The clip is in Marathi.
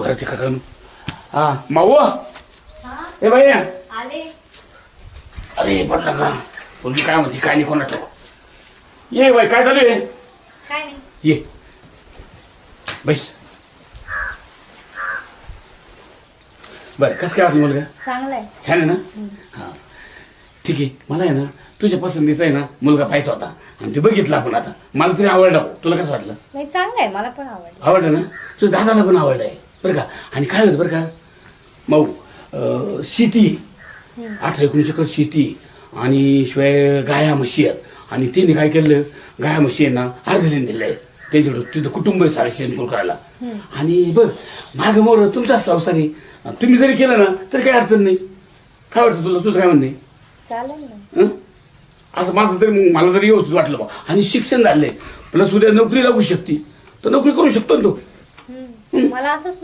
करते का करू हा माऊ हा, ए बाई आले. अरे पडला का मुलगी काय म्हणते काय नाही कोणा ये बाई काय चालू आहे काय नाही. ये बस बरं कसं काय वाटलं मुलगा चांगलं आहे. छान आहे ना हा ठीक आहे मला आहे ना तुझ्या पसंतीचा आहे ना मुलगा पाहायचा होता आणि ते बघितलं आपण आता मला तरी आवडला तुला कसं वाटलं नाही, चांगलं आहे, मला पण आवडलं. आवडलं ना तुझ्या दादाला पण आवडलं आहे बरं का आणि काय होतं बरं का मऊ शेती 18-19 एकर शेती आणि शिवाय गाया म्हशी आहेत आणि तिने काय केलं गाया म्हशी आहे ना अर्धलीन दिलं आहे त्याच्याकडं तिथं कुटुंब आहे साडे शेणपूर करायला आणि बघ मागं मोर तुमचाच संसारी तुम्ही जरी केलं ना तर काही अडचण नाही काय वाटतं तुला तुझं काय म्हणणं आहे चालेल ना. हं? असं माझं तरी मला तरी व्यवस्थित वाटलं बा आणि शिक्षण झालंय प्लस उद्या नोकरी लागू शकते तर नोकरी करू शकतो ना तो मला असंच